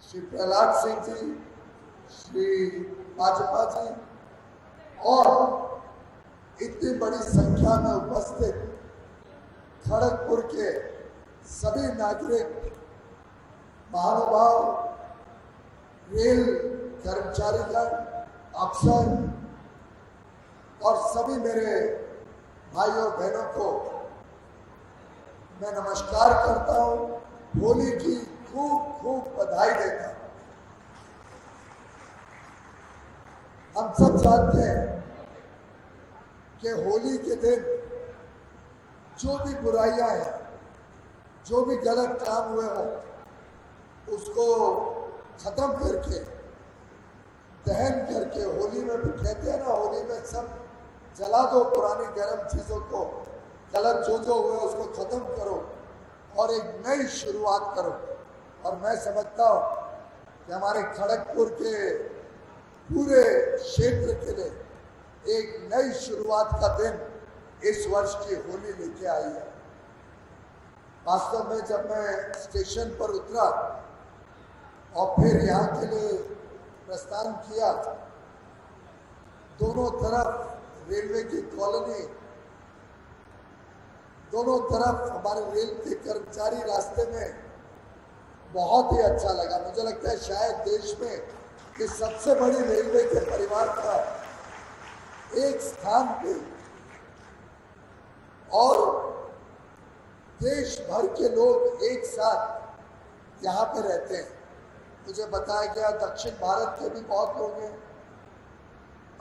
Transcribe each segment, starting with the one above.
श्री प्रहलाद सिंह जी, श्री भाजपा जी और इतनी बड़ी संख्या में उपस्थित खड़गपुर के सभी नागरिक, महानुभाव, रेल कर्मचारीगण, अफसर और सभी मेरे भाइयों बहनों को मैं नमस्कार करता हूं। होली की खूब खूब बधाई देता हूं। हम सब जानते हैं कि होली के दिन जो भी बुराइयां हैं, जो भी गलत काम हुए हो, उसको खत्म करके, दहन करके, होली में भी कहते हैं ना, होली में सब जला दो पुरानी गर्म चीजों को, गलत जो हुए उसको खत्म करो और एक नई शुरुआत करो। और मैं समझता हूं कि हमारे खड़गपुर के पूरे क्षेत्र के लिए एक नई शुरुआत का दिन इस वर्ष की होली लेके आई है। वास्तव में जब मैं स्टेशन पर उतरा और फिर यहाँ के लिए प्रस्थान किया, दोनों तरफ रेलवे की कॉलोनी, दोनों तरफ हमारे रेल के कर्मचारी, रास्ते में बहुत ही अच्छा लगा। मुझे लगता है शायद देश में कि सबसे बड़ी रेलवे के परिवार का एक स्थान पे और देश भर के लोग एक साथ यहाँ पे रहते हैं। मुझे बताया गया दक्षिण भारत के भी बहुत लोग हैं,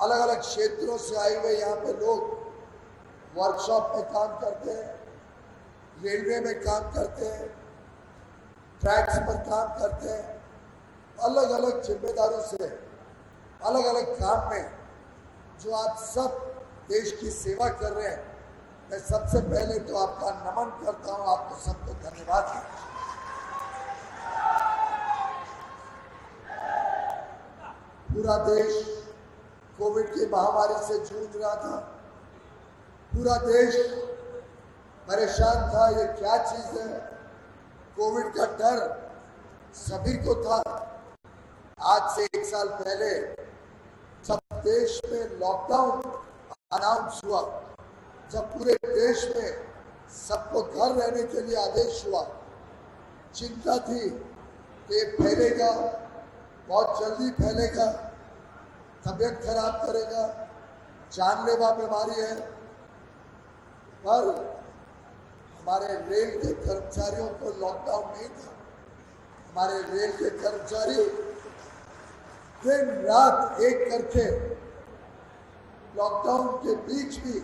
अलग अलग क्षेत्रों से आए हुए यहाँ पे लोग वर्कशॉप में काम करते हैं, रेलवे में काम करते हैं, ट्रैक्स पर काम करते हैं, अलग अलग जिम्मेदारियों से, अलग अलग काम में जो आप सब देश की सेवा कर रहे हैं। मैं सबसे पहले तो आपका नमन करता हूं, आपको सबको धन्यवाद देता हूं। पूरा देश कोविड की महामारी से जूझ रहा था, पूरा देश परेशान था, ये क्या चीज है। कोविड का डर सभी को था। आज से 1 साल पहले जब देश में लॉकडाउन अनाउंस हुआ, जब पूरे देश में सबको घर रहने के लिए आदेश हुआ, चिंता थी कि फैलेगा, बहुत जल्दी फैलेगा, तबीयत खराब करेगा, जानलेवा बीमारी है। पर हमारे रेल के कर्मचारियों को लॉकडाउन नहीं था। हमारे रेल के कर्मचारी दिन रात एक करके लॉकडाउन के बीच भी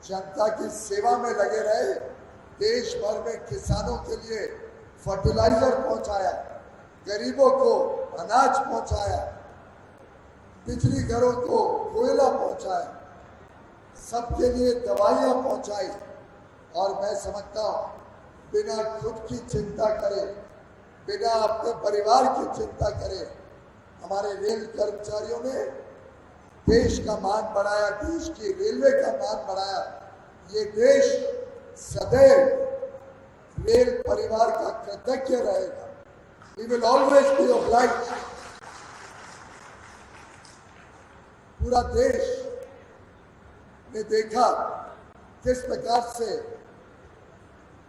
जनता की सेवा में लगे रहे। देश भर में किसानों के लिए फर्टिलाइजर पहुंचाया, गरीबों को अनाज पहुंचाया, बिजली घरों को कोयला पहुंचाया, सबके लिए दवाइयां पहुंचाई। और मैं समझता हूं बिना खुद की चिंता करे, बिना अपने परिवार की चिंता करे, हमारे रेल कर्मचारियों ने देश का मान बढ़ाया, देश की रेलवे का मान बढ़ाया। ये देश सदैव रेल परिवार का कृतज्ञ रहेगा। We will always be obliged। पूरा देश ने देखा किस प्रकार से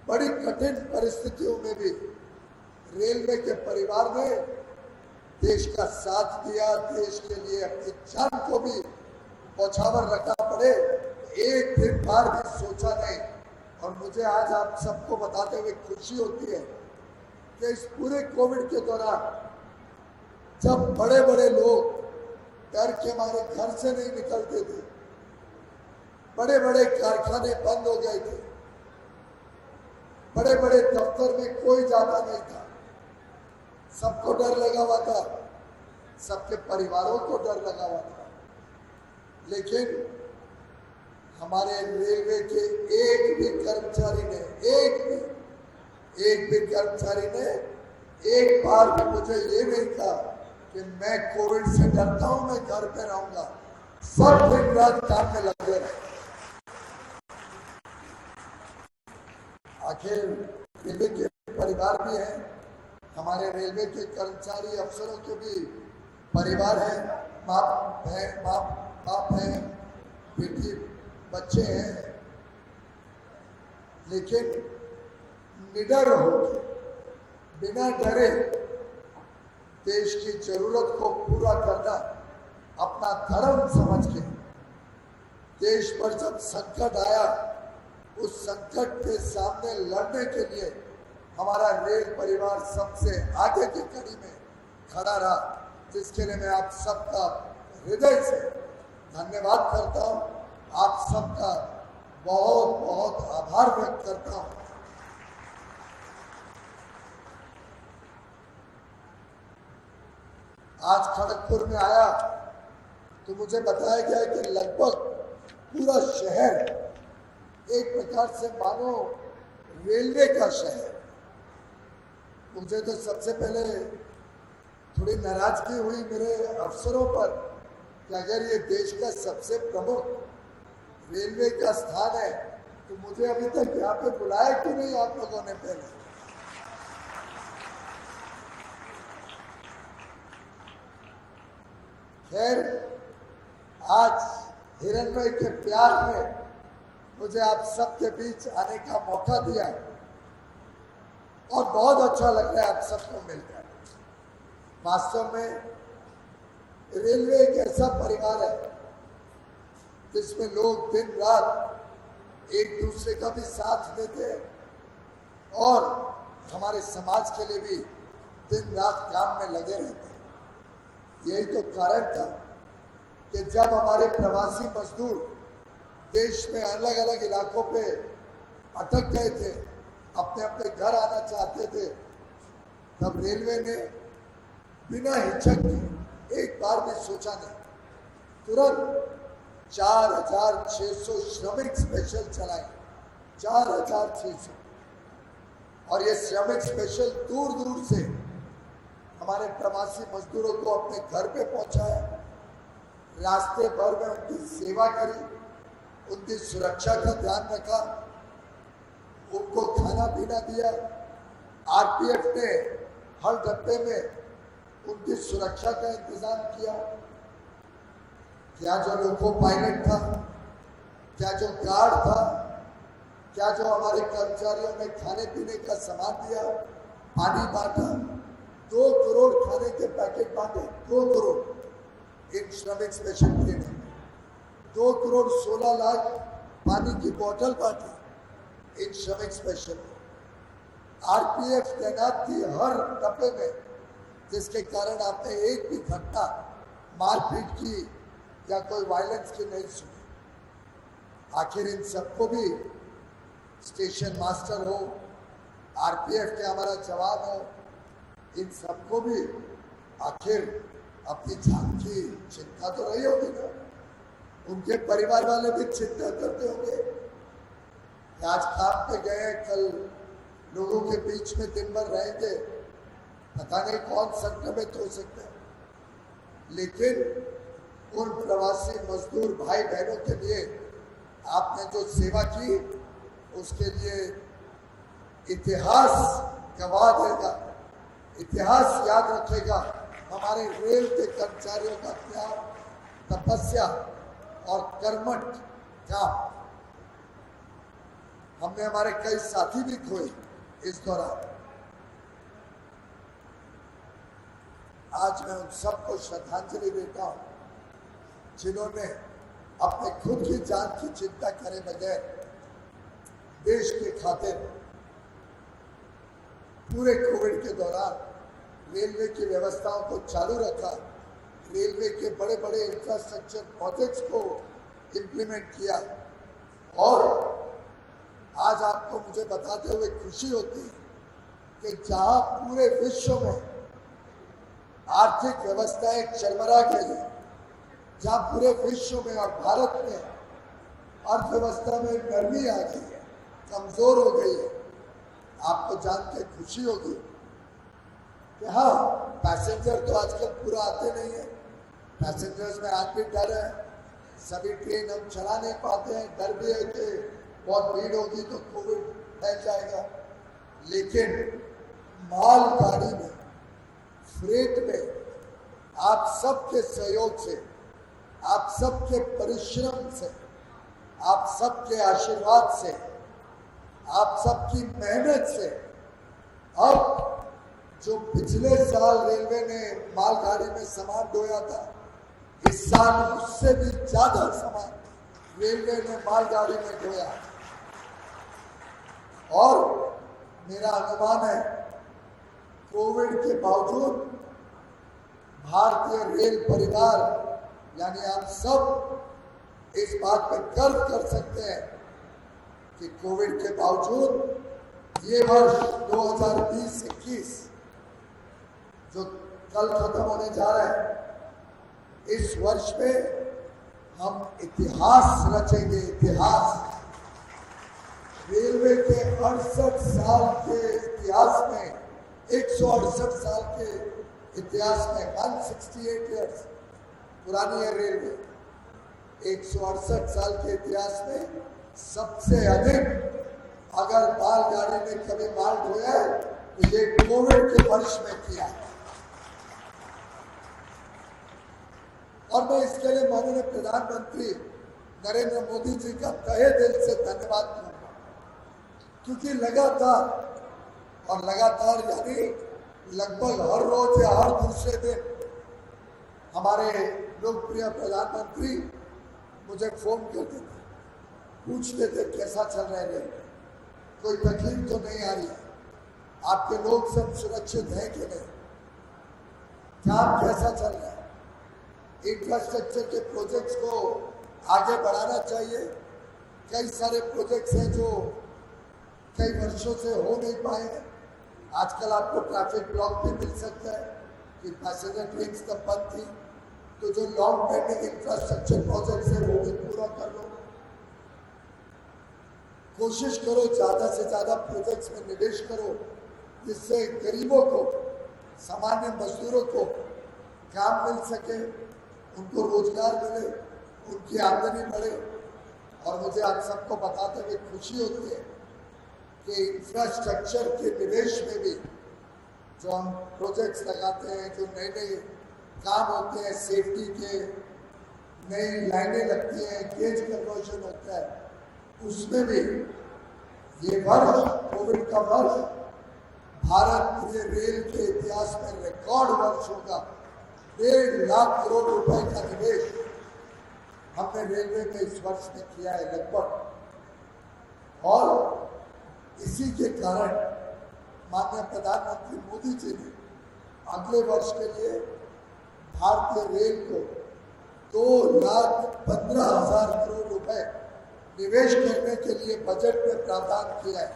बड़ी कठिन परिस्थितियों में भी रेलवे के परिवार ने देश का साथ दिया, देश के लिए अपनी जान को भी बौछावर रखना पड़े, एक दिन बार भी सोचा नहीं। और मुझे आज आप सबको बताते हुए खुशी होती है कि इस पूरे कोविड के दौरान जब बड़े बड़े लोग डर के मारे घर से नहीं निकलते थे, बड़े बड़े कारखाने बंद हो गए थे, बड़े बड़े दफ्तर में कोई जाता नहीं था, सबको डर लगा हुआ था, सबके परिवारों को डर लगा हुआ था। लेकिन हमारे रेलवे के एक भी कर्मचारी ने एक बार भी मुझे ये नहीं कहा कि मैं कोविड से डरता हूं, मैं घर पे रहूंगा। सब दिन रात काम में लगे रहे। आखिर रेलवे के परिवार भी हैं, हमारे रेलवे के कर्मचारी अफसरों के भी परिवार है, बाप है, बेटी बच्चे हैं, लेकिन निडर होकर बिना डरे देश की जरूरत को पूरा करना अपना धर्म समझ के देश पर जब संकट आया, उस संकट के सामने लड़ने के लिए हमारा रेल परिवार सबसे आगे की कड़ी में खड़ा रहा, जिसके लिए मैं आप सबका हृदय से धन्यवाद करता हूं। आप सबका बहुत बहुत आभार व्यक्त करता हूं। आज खड़गपुर में आया तो मुझे बताया गया कि लगभग पूरा शहर एक प्रकार से मानो रेलवे का शहर। मुझे तो सबसे पहले थोड़ी नाराजगी हुई मेरे अफसरों पर कि अगर ये देश का सबसे प्रमुख रेलवे का स्थान है तो मुझे अभी तक यहाँ पे बुलाया क्यों नहीं आप लोगों ने पहले। खैर, आज हिरणमय के प्यार में मुझे आप सबके बीच आने का मौका दिया और बहुत अच्छा लग रहा है आप सबको मिलकर। वास्तव में रेलवे एक ऐसा परिवार है जिसमें लोग दिन रात एक दूसरे का भी साथ देते हैं और हमारे समाज के लिए भी दिन रात काम में लगे रहते हैं। यही तो कारण था कि जब हमारे प्रवासी मजदूर देश में अलग अलग इलाकों पे अटक गए थे, अपने अपने घर आना चाहते थे, तब रेलवे ने बिना हिचक के एक बार भी सोचा नहीं, तुरंत 4,600 श्रमिक स्पेशल चलाए। 4,600। और ये श्रमिक स्पेशल दूर दूर से हमारे प्रवासी मजदूरों को अपने घर पे पहुंचाया, रास्ते भर में उनकी सेवा करी, उनकी सुरक्षा का ध्यान रखा, उनको खाना पीना दिया। आरपीएफ ने हर डब्बे में उनकी सुरक्षा का इंतजाम किया। क्या जो लोको पायलट था, क्या जो गार्ड था, क्या जो हमारे कर्मचारियों ने खाने पीने का सामान दिया, पानी बांटा, 2 करोड़ खाने के पैकेट बांटे। 2 करोड़ इन श्रमिक स्पेशल ट्रेन में 2 करोड़ 16 लाख पानी की बोतल बांटी इन श्रमिक स्पेशल में। आरपीएफ तैनात थी हर डब्बे में, जिसके कारण आपने एक भी घटना मारपीट की या कोई वायलेंस की नहीं सुनी। आखिर इन सबको भी स्टेशन मास्टर हो, आरपीएफ के हमारा जवान हो, इन सबको भी आखिर अपनी जान की चिंता तो रही होगी ना। उनके परिवार वाले भी चिंता करते होंगे कि आज काम पे गए, कल लोगों के बीच में दिन भर रहेंगे, पता नहीं कौन संक्रमित हो सकता है। लेकिन उन प्रवासी मजदूर भाई बहनों के लिए आपने जो सेवा की, उसके लिए इतिहास गवाह देगा, इतिहास याद रखेगा हमारे रेल के कर्मचारियों का त्याग, तपस्या और कर्मठ काम। हमने हमारे कई साथी भी खोए इस दौरान। आज मैं उन सबको श्रद्धांजलि देता हूं जिन्होंने अपने खुद की जान की चिंता करे बगैर देश के खातिर पूरे कोविड के दौरान रेलवे की व्यवस्थाओं को चालू रखा, रेलवे के बड़े बड़े इंफ्रास्ट्रक्चर प्रोजेक्ट्स को इम्प्लीमेंट किया। और आज आपको मुझे बताते हुए खुशी होती है कि जहां पूरे विश्व में आर्थिक व्यवस्थाएं चरमरा गई है, जहां पूरे विश्व में और भारत में अर्थव्यवस्था में नरमी आ गई है, कमजोर हो गई है, आपको जान के खुशी होगी कि हाँ, पैसेंजर तो आजकल पूरा आते नहीं है, पैसेंजर्स में आज भी डर है, सभी ट्रेन हम चला नहीं पाते हैं, डर भी है कि बहुत भीड़ होगी तो कोविड फैल जाएगा। लेकिन मालगाड़ी में, फ्रेट में आप सबके सहयोग से, आप सबके परिश्रम से, आप सबके आशीर्वाद से, आप सबकी मेहनत से अब जो पिछले साल रेलवे ने मालगाड़ी में सामान ढोया था, इस साल उससे भी ज्यादा सामान रेलवे ने मालगाड़ी में ढोया। और मेरा अनुमान है कोविड के बावजूद भारतीय रेल परिवार यानी आप सब इस बात पर गर्व कर सकते हैं कि कोविड के बावजूद ये वर्ष 2020-21 जो कल खत्म होने जा रहा है, इस वर्ष में हम इतिहास रचेंगे। इतिहास रेलवे के 68 साल के इतिहास में, 168 साल के इतिहास में, 168 ईयर्स पुरानी है रेलवे, 168 साल के इतिहास में सबसे अधिक अगर मालगाड़ी ने कभी माल ढोया है तो ये कोविड के वर्ष में किया है। और मैं इसके लिए माननीय प्रधानमंत्री नरेंद्र मोदी जी का तहे दिल से धन्यवाद करूंगा, क्योंकि लगातार यानी लगभग हर रोज या हर दूसरे दिन हमारे लोकप्रिय प्रधानमंत्री मुझे फोन करते थे, पूछते थे कैसा चल रहा है, कोई तकलीफ तो नहीं आ रही है, आपके लोग सब सुरक्षित हैं कि नहीं, काम कैसा चल रहा है, इंफ्रास्ट्रक्चर के प्रोजेक्ट्स को आगे बढ़ाना चाहिए। कई सारे प्रोजेक्ट्स हैं जो कई वर्षों से हो नहीं पाए हैं। आजकल आपको ट्रैफिक ब्लॉक भी मिल सकता है कि पैसेंजर ट्रेन तब बंद थी, तो जो लॉन्ग पेंडिंग इंफ्रास्ट्रक्चर प्रोजेक्ट्स हैं वो भी पूरा कर लो। कोशिश करो ज्यादा से ज्यादा प्रोजेक्ट्स में निवेश करो, जिससे गरीबों को, सामान्य मजदूरों को काम मिल सके, उनको रोजगार मिले, उनकी आमदनी बढ़े। और मुझे आप सबको बताते हुए खुशी होती है कि इंफ्रास्ट्रक्चर के निवेश में भी जो हम प्रोजेक्ट्स लगाते हैं, जो नए नए काम होते हैं, सेफ्टी के नई लाइनें लगती हैं, गेज कन्वर्जन होता है, उसमें भी ये वर्ष, कोविड का वर्ष, भारतीय रेल के इतिहास में रिकॉर्ड वर्ष होगा। 1.5 लाख करोड़ रुपए का निवेश हमने रेलवे में इस वर्ष में किया है लगभग। और इसी के कारण माननीय प्रधानमंत्री मोदी जी ने अगले वर्ष के लिए भारतीय रेल को 2,15,000 करोड़ रुपए निवेश करने के लिए बजट में प्रावधान किया है,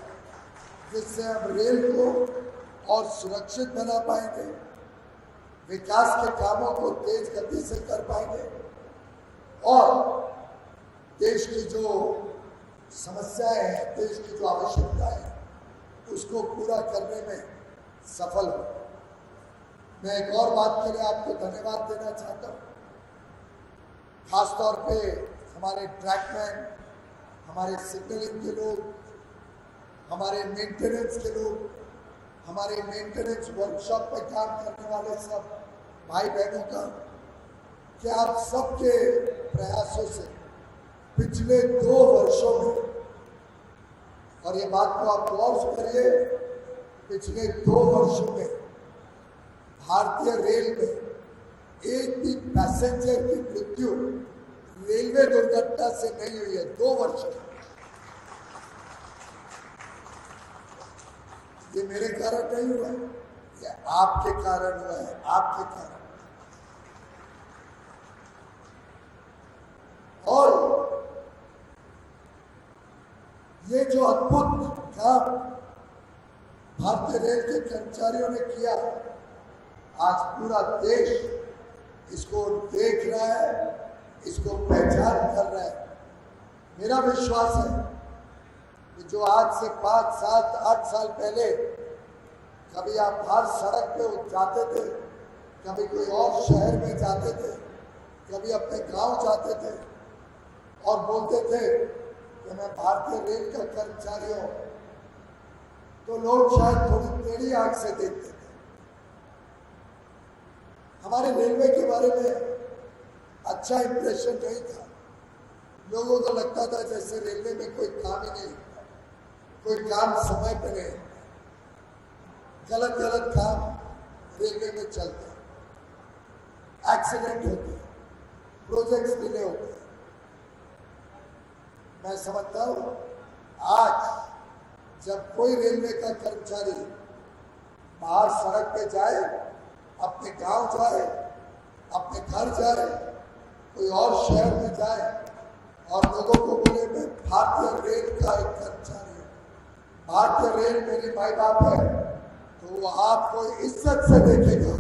जिससे हम रेल को और सुरक्षित बना पाएंगे, विकास के कामों को तेज गति से कर पाएंगे और देश की जो समस्याएं हैं, देश की जो आवश्यकताएं हैं, उसको पूरा करने में सफल हो। मैं एक और बात के लिए आपको धन्यवाद देना चाहता हूँ, खासतौर पे हमारे ट्रैकमैन, हमारे सिग्नलिंग के लोग, हमारे मेंटेनेंस के लोग, हमारे मेंटेनेंस वर्कशॉप पे काम करने वाले सब भाई बहनों का, कि आप सबके प्रयासों से पिछले 2 वर्षों में, और ये बात को आप गौर से करिए, पिछले 2 वर्षों में भारतीय रेल में एक भी पैसेंजर की मृत्यु रेलवे दुर्घटना से नहीं हुई है। 2 वर्षों में। ये मेरे कारण नहीं हुआ है, ये आपके कारण हुआ है, आपके कारण। और ये जो अद्भुत काम भारतीय रेल के कर्मचारियों ने किया, आज पूरा देश इसको देख रहा है, इसको पहचान कर रहा है। मेरा विश्वास है कि जो आज से 5, 7, 8 साल पहले कभी आप हर सड़क पे जाते थे, कभी कोई और शहर में जाते थे, कभी अपने गांव जाते थे और बोलते थे कि मैं भारतीय रेल का कर्मचारी हूं, तो लोग शायद थोड़ी टेढ़ी आंख से देखते थे। हमारे रेलवे के बारे में अच्छा इंप्रेशन नहीं था। लोगों को लगता था जैसे रेलवे में कोई काम ही नहीं, कोई काम समय पर नहीं, गलत गलत काम रेलवे में चलते, एक्सीडेंट होते, प्रोजेक्ट्स डिले होते। मैं समझता हूं आज जब कोई रेलवे का कर्मचारी बाहर सड़क पे जाए, अपने गांव जाए, अपने घर जाए, कोई और शहर में जाए और लोगों को बोले मैं भारतीय रेल का एक कर्मचारी हूं, भारतीय रेल मेरी माई बाप है, तो वो आपको इज्जत से देखेगा,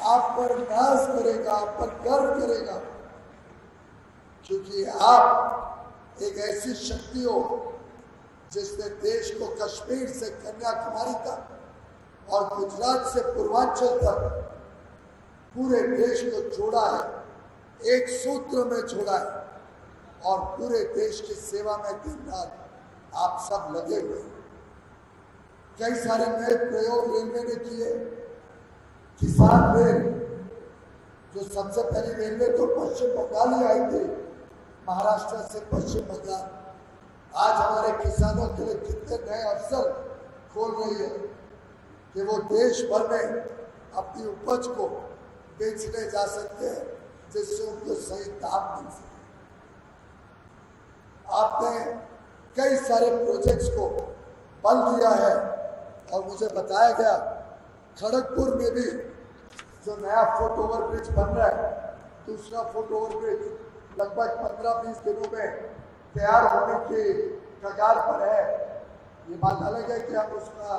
आप पर नाज करेगा, आप पर गर्व करेगा, क्योंकि आप एक ऐसी शक्ति हो जिसने देश को कश्मीर से कन्याकुमारी तक और गुजरात से पूर्वांचल तक पूरे देश को जोड़ा है, एक सूत्र में जोड़ा है और पूरे देश की सेवा में दिन रात आप सब लगे हुए हैं। कई सारे नए प्रयोग रेलवे ने किए। किसान रेल, जो सबसे पहली रेलवे तो पश्चिम बंगाल ही आई थी, महाराष्ट्र से पश्चिम बंगाल, आज हमारे किसानों के लिए कितने नए अवसर खोल रही है कि वो देश भर में अपनी उपज को बेचने जा सकते हैं, जिससे उनको सही दाम मिल सके। आपने कई सारे प्रोजेक्ट्स को बल दिया है और मुझे बताया गया खड़गपुर में भी जो नया फुट ओवर ब्रिज बन रहा है, दूसरा फुट ओवर ब्रिज लगभग 15-20 दिनों में तैयार होने के कगार पर है। ये बात अलग है कि हम उसका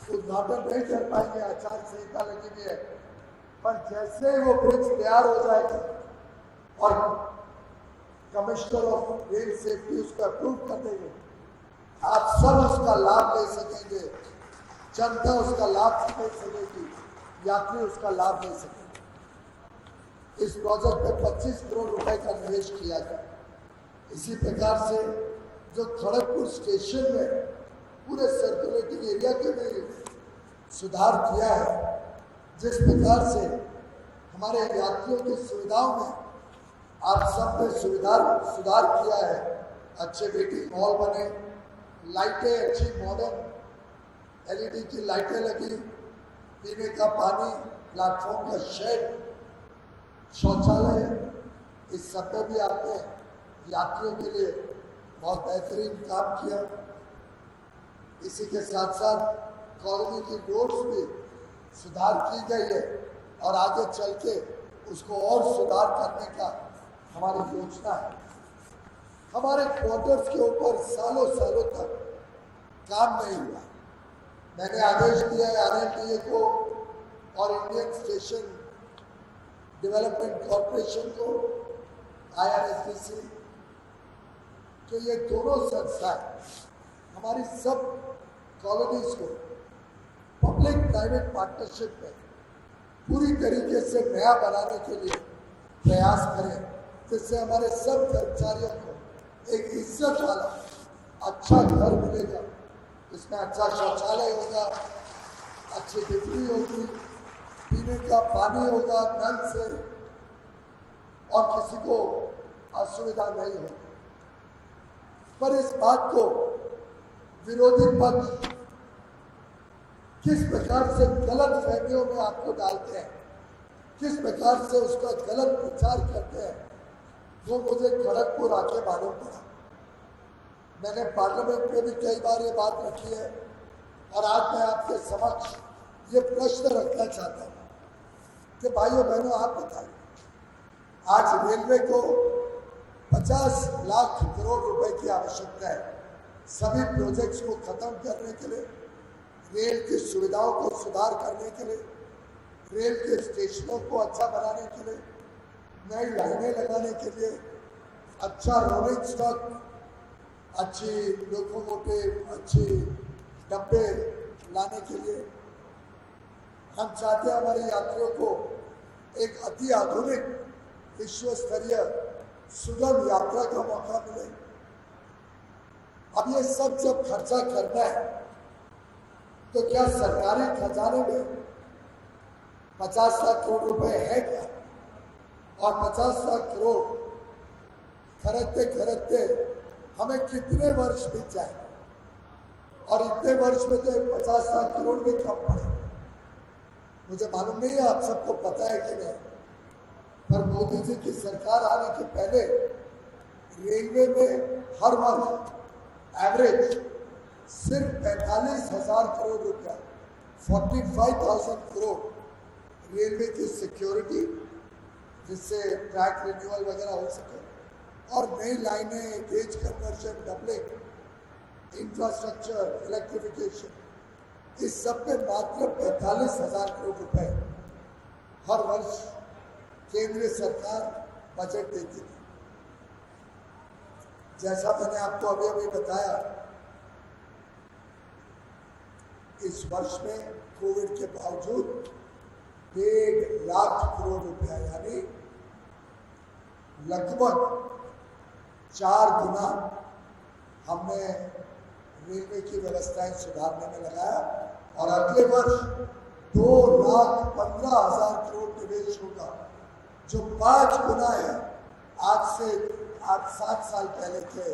उद्घाटन नहीं कर पाएंगे, आचार संहिता लगी हुई है, पर जैसे ही वो ब्रिज तैयार हो जाएगा और कमिश्नर ऑफ रेल सेफ्टी उसको अप्रूव कर देंगे, आप सब उसका लाभ ले सकेंगे, जनता उसका लाभ ले सकेगी, यात्री उसका लाभ ले सकेंगे। इस प्रोजेक्ट में 25 करोड़ रुपए का निवेश किया गया। इसी प्रकार से जो खड़गपुर स्टेशन में पूरे सर्कुलेटिंग एरिया के में सुधार किया है, जिस प्रकार से हमारे यात्रियों की सुविधाओं में आप सब ने सुधार किया है, अच्छे वेटिंग हॉल बने, लाइटें अच्छी मॉडर्न एलईडी की लाइटें लगी, पीने का पानी, प्लेटफॉर्म का शेड, शौचालय, इस सब पे भी आपने यात्रियों के लिए बहुत बेहतरीन काम किया। इसी के साथ साथ कॉलोनी की रोड्स भी सुधार की गई है और आगे चल के उसको और सुधार करने का हमारी योजना है। हमारे क्वार्टर्स के ऊपर सालों सालों तक काम नहीं हुआ। मैंने आदेश दिया है RLTA को और इंडियन स्टेशन डेवलपमेंट कॉर्पोरेशन को, IRSDC, तो ये दोनों संस्थाएं हमारी सब कॉलोनीज को पब्लिक प्राइवेट पार्टनरशिप में पूरी तरीके से नया बनाने के लिए प्रयास करें, जिससे हमारे सब कर्मचारियों को एक इज्जत वाला अच्छा घर मिलेगा, इसमें अच्छा शौचालय होगा, अच्छी बिजली होगी, पीने का पानी होगा नल से, और किसी को असुविधा नहीं होगी। पर इस बात को विरोधी पक्ष किस प्रकार से गलत फहमियों में आपको डालते हैं, किस प्रकार से उसका गलत प्रचार करते हैं, वो मुझे खड़गपुर आके मालूम पड़ा। मैंने पार्लियामेंट में भी कई बार ये बात रखी है और आज मैं आपके समक्ष ये प्रश्न रखना चाहता हूँ कि भाइयों बहनों, आप बताइए, आज रेलवे को 50 लाख करोड़ रुपए की आवश्यकता है सभी प्रोजेक्ट्स को खत्म करने के लिए, रेल की सुविधाओं को सुधार करने के लिए, रेल के स्टेशनों को अच्छा बनाने के लिए, नई लाइनें लगाने के लिए, अच्छा रोलिंग स्टॉक, अच्छी लोकोमोटिव, अच्छी डब्बे लाने के लिए। हम चाहते हैं हमारे यात्रियों को एक अति आधुनिक विश्व स्तरीय सुगम यात्रा का मौका मिले। अब ये सब जब खर्चा करना है तो क्या सरकारी खजाने में 50 लाख करोड़ रुपए है क्या? और 50 लाख करोड़ खरीदते खरीदते हमें कितने वर्ष बीत जाए? और इतने वर्ष में तो 50 लाख करोड़ भी कम पड़े। मुझे मालूम नहीं है आप सबको पता है कि नहीं, पर मोदी जी की सरकार आने के पहले रेलवे में हर वर्ष एवरेज सिर्फ 45,000 करोड़ रुपया 45,000 करोड़ रेलवे की सिक्योरिटी, जिससे ट्रैक रिन्यूअल वगैरह हो सके, और नई लाइनें, gauge conversion, doubling, infrastructure, electrification, इस सब में मात्र 45,000 करोड़ रुपए हर वर्ष केंद्रीय सरकार बजट देती थी। जैसा मैंने आपको अभी अभी बताया, इस वर्ष में कोविड के बावजूद 1.5 लाख करोड़ रुपया यानी लगभग 4 गुना हमने रेलवे की व्यवस्थाएं सुधारने में लगाया, और अगले वर्ष 2,15,000 करोड़ निवेश होगा, जो 5 गुना है आज से 7 साल पहले के।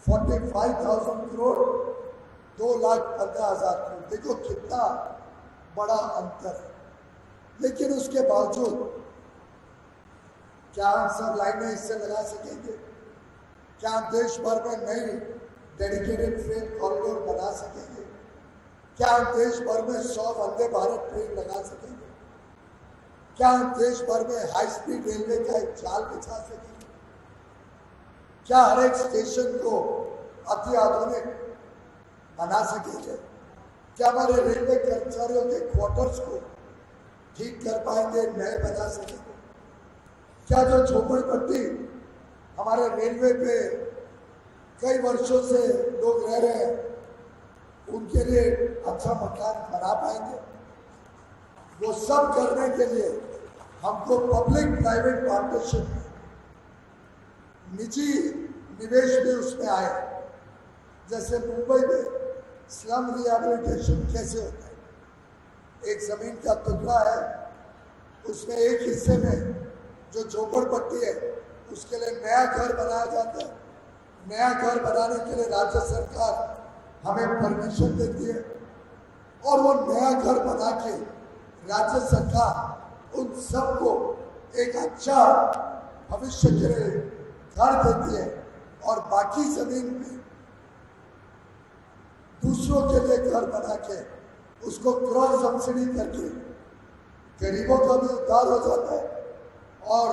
45,000 करोड़ 2,15,000 करोड़, देखो कितना बड़ा अंतर है। लेकिन उसके बावजूद क्या हम सब लाइनें इससे लगा सकेंगे? क्या हम देश भर में नई डेडिकेटेड ट्रेन कॉरिडोर बना सकेंगे? क्या हम देश भर में 100 वंदे भारत ट्रेन लगा सकेंगे? क्या हम देश भर में हाई स्पीड रेलवे का एक जाल बिछा सकेंगे? क्या हर एक स्टेशन को अति आधुनिक बना सकेंगे? क्या हमारे रेलवे कर्मचारियों के क्वार्टर्स को ठीक कर पाएंगे, नए बना सकेंगे? क्या जो झोपड़पट्टी हमारे रेलवे पे कई वर्षों से लोग रह रहे हैं, उनके लिए अच्छा मकान बना पाएंगे? वो सब करने के लिए हमको पब्लिक प्राइवेट पार्टनरशिप में निजी निवेश भी उसमें आए। जैसे मुंबई में स्लम रिहैबिलिटेशन कैसे होता है? एक जमीन का टुकड़ा है, उसमें एक हिस्से में जो झोपड़पट्टी है उसके लिए नया घर बनाया जाता है। नया घर बनाने के लिए राज्य सरकार हमें परमिशन देती है, और वो नया घर बना के राज्य सरकार उन सबको एक अच्छा भविष्य के लिए घर देती है, और बाकी जमीन पे दूसरों के लिए घर बना के उसको क्रॉस सब्सिडी करके गरीबों का भी उद्धार हो जाता है, और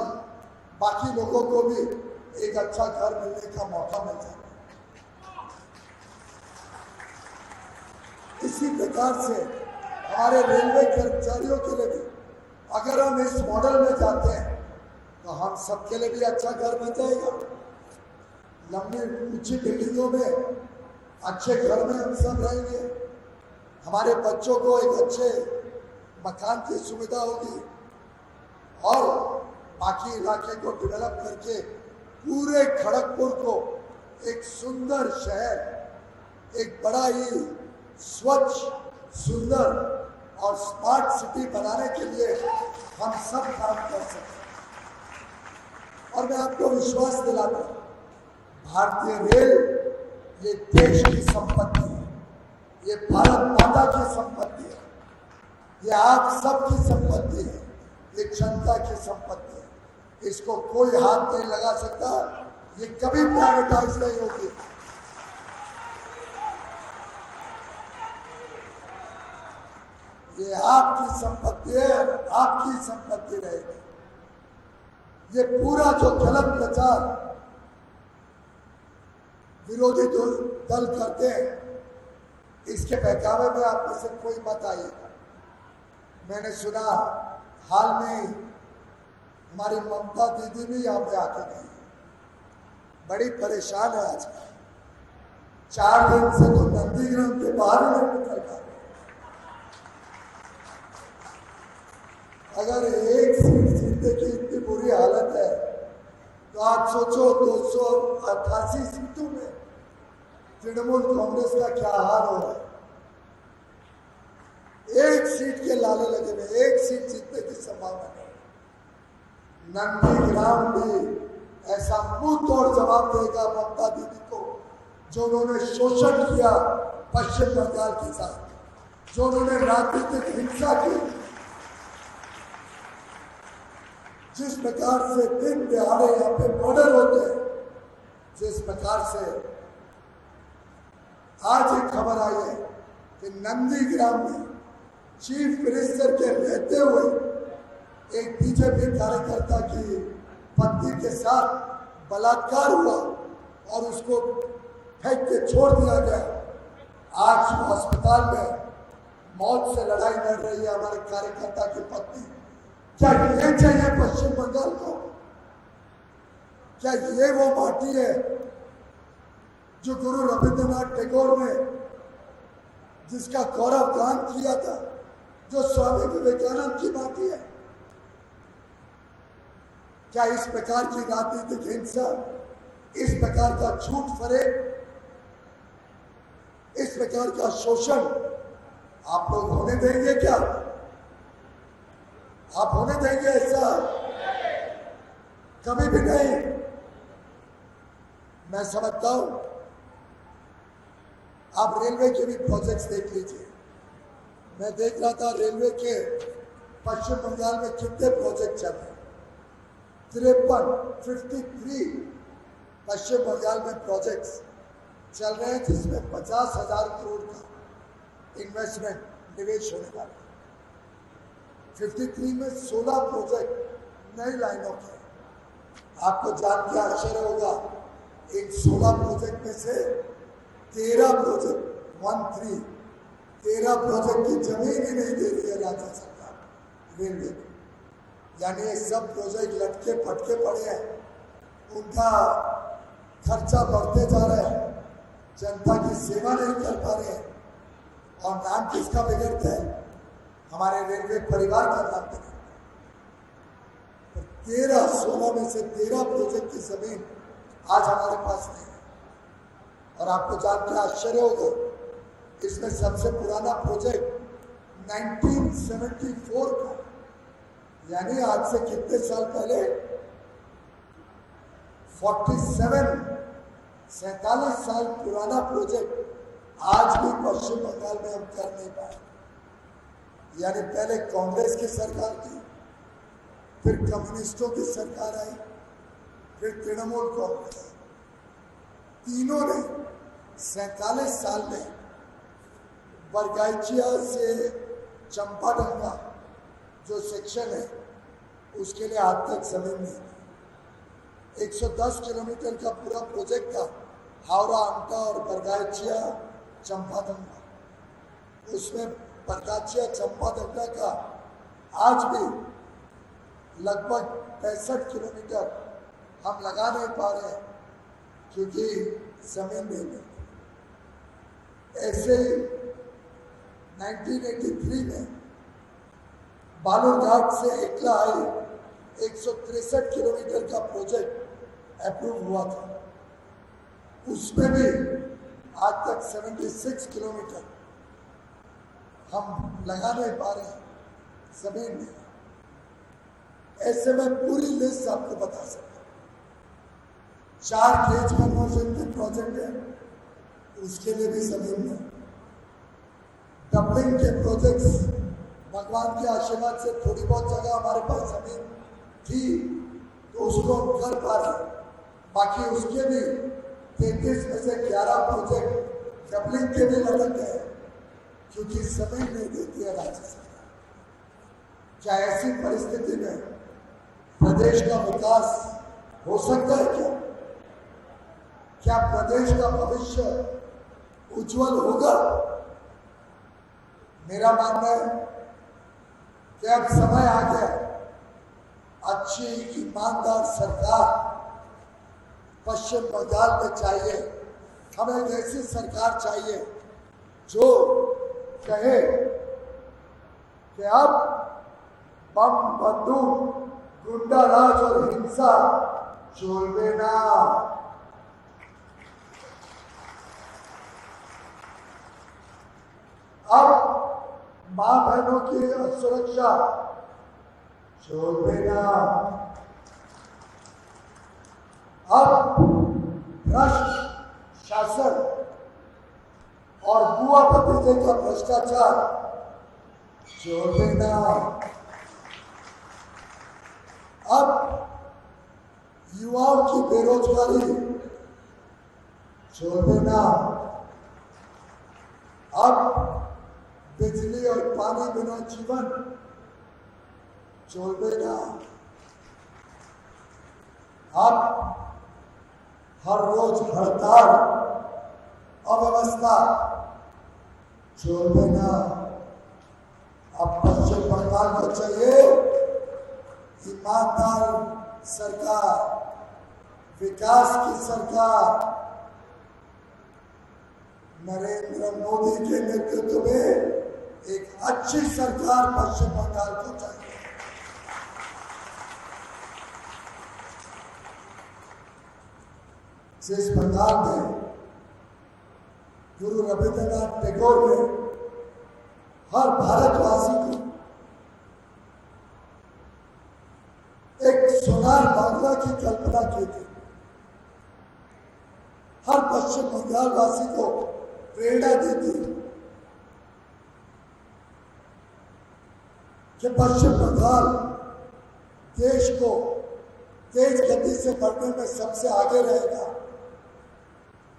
बाकी लोगों को भी एक अच्छा घर मिलने का मौका मिल जाता है। इसी प्रकार से हमारे रेलवे कर्मचारियों के लिए भी अगर हम इस मॉडल में जाते हैं तो हम सबके लिए भी अच्छा घर बन जाएगा। लंबी ऊंची बिल्डिंगों में, अच्छे घर में हम सब रहेंगे। हमारे बच्चों को एक अच्छे मकान की सुविधा होगी, और बाकी इलाके को डेवलप करके पूरे खड़गपुर को एक सुंदर शहर, एक बड़ा ही स्वच्छ, सुंदर और स्मार्ट सिटी बनाने के लिए हम सब काम कर सकते हैं। और मैं आपको विश्वास दिलाता हूं, भारतीय रेल ये देश की संपत्ति है, ये भारत माता की संपत्ति है, ये आप सबकी संपत्ति है, ये जनता की संपत्ति है। इसको कोई हाथ नहीं लगा सकता, ये कभी प्राइवेटाइज नहीं होगी। ये आपकी संपत्ति है, आपकी संपत्ति रहेगी। ये पूरा जो गलत प्रचार विरोधी दल करते हैं, इसके बहकावे में आप में से कोई मत आइएगा। मैंने सुना हाल में हमारी ममता दीदी भी यहाँ पे आके गई, बड़ी परेशान है आज। 4 दिन से तो नंदीग्राम के बाहर नहीं निकल पा रहे। अगर एक सीट जीतने की इतनी बुरी हालत है, तो आप सोचो 288 सीटों में तृणमूल कांग्रेस का क्या हाल हो रहा है। एक सीट के लाले लगे हुए, एक सीट जीतने की संभावना नहीं। नंदीग्राम भी ऐसा मुंह तोड़ जवाब देगा ममता दीदी को, जो उन्होंने शोषण किया पश्चिम बंगाल के साथ, जो उन्होंने राजनीतिक हिंसा की, जिस प्रकार से दिन दिहाड़े यहाँ पे मर्डर होते हैं, जिस प्रकार से आज एक खबर आई है कि नंदीग्राम में चीफ मिनिस्टर के रहते हुए एक बीजेपी कार्यकर्ता की पत्नी के साथ बलात्कार हुआ और उसको फेंक के छोड़ दिया गया। आज अस्पताल में मौत से लड़ाई लड़ रही है हमारे कार्यकर्ता की पत्नी। क्या ये चाहिए पश्चिम बंगाल को? क्या ये वो माटी है जो गुरु रविंद्रनाथ टैगोर ने जिसका गौरव गान किया था, जो स्वामी विवेकानंद की माटी है? क्या इस प्रकार की राजनीतिक हिंसा, इस प्रकार का झूठ फरेब, इस प्रकार का शोषण आप लोग होने देंगे? क्या आप होने देंगे? ऐसा कभी भी नहीं। मैं समझता हूं, आप रेलवे के भी प्रोजेक्ट्स देख लीजिए। मैं देख रहा था रेलवे के पश्चिम बंगाल में कितने प्रोजेक्ट चल रहे हैं। 53 पश्चिम बंगाल में प्रोजेक्ट्स चल रहे हैं, जिसमें 50,000 करोड़ का इन्वेस्टमेंट निवेश होने वाला है। 53 में 16 प्रोजेक्ट नई लाइनों के। आपको जान के आश्चर्य होगा, इन 16 प्रोजेक्ट में से 13 प्रोजेक्ट 13 प्रोजेक्ट की जमीन ही नहीं दे रही है राज्य सरकार रेलवे को। यानी ये सब प्रोजेक्ट लटके पटके पड़े हैं, उनका खर्चा बढ़ते जा रहा है, जनता की सेवा नहीं कर पा रहे हैं। और नाम किसका बिगड़ता है? हमारे रेलवे परिवार का नाम बिगड़ता है। 16 में से 13 प्रोजेक्ट की जमीन आज हमारे पास नहीं है। और आपको जान के आश्चर्य होगा, इसमें सबसे पुराना प्रोजेक्ट 1974 का, यानी आज से कितने साल पहले, 47 साल पुराना प्रोजेक्ट आज भी पश्चिम बंगाल में हम कर नहीं पाए। यानी पहले कांग्रेस की सरकार थी, फिर कम्युनिस्टों की सरकार आई, फिर तृणमूल कांग्रेस, तीनों ने 47 साल में बरगाईचिया से चंपाडंगा जो सेक्शन है उसके लिए आज तक जमीन नहीं थी। 110 किलोमीटर का पूरा प्रोजेक्ट था, हावड़ा अमटा और बरगाईचिया चंपादंगा। उसमें बरगाईचिया चंपादंगा का आज भी लगभग 65 किलोमीटर हम लगा नहीं पा रहे हैं, क्योंकि जमीन नहीं मिलती। ऐसे ही 1983 में बालूरघाट से एकला आई 163 किलोमीटर का प्रोजेक्ट अप्रूव हुआ था। उसमें भी आज तक 76 किलोमीटर हम लगा नहीं पा रहे हैं, जमीन नहीं। ऐसे में पूरी लिस्ट आपको बता सकता हूं। 4 गेज कन्वर्जन के प्रोजेक्ट है, उसके लिए भी जमीन नहीं। डबलिंग के प्रोजेक्ट्स, भगवान के आशीर्वाद से थोड़ी बहुत जगह हमारे पास जमीन थी तो उसको हम कर पा रहे। बाकी उसके भी 33 में से 11 प्रोजेक्ट डबलिंग के भी लटक गए, क्योंकि जमीन नहीं देती है राज्य सरकार। क्या ऐसी परिस्थिति में प्रदेश का विकास हो सकता है? क्या प्रदेश का भविष्य उज्जवल होगा? मेरा मानना है कि अब समय आ गया, अच्छी ईमानदार सरकार पश्चिम बंगाल में चाहिए। हमें एक ऐसी सरकार चाहिए जो कहे कि अब बम बंदूक गुंडा राज और हिंसा चलबे ना। अब मां बहनों की सुरक्षा छोड़ देना। अब भ्रष्ट शासन और बुआ भतीजे का भ्रष्टाचार छोड़ देना। अब युवाओं की बेरोजगारी छोड़ देना। अब बिजली और पानी बिना जीवन छोड़ देना। अब हर रोज हड़ताल अव्यवस्था छोड़ देना। अब पश्चिम बंगाल को चाहिए ईमानदार सरकार, विकास की सरकार। नरेंद्र मोदी के नेतृत्व में एक अच्छी सरकार पश्चिम बंगाल को चाहिए। जिस बंगाल में गुरु रविंद्रनाथ टैगोर ने हर भारतवासी को एक सोनार बांग्ला की कल्पना की थी, हर पश्चिम बंगाल वासी को प्रेरणा दी थी कि पश्चिम बंगाल देश को तेज गति से बढ़ने में सबसे आगे रहेगा।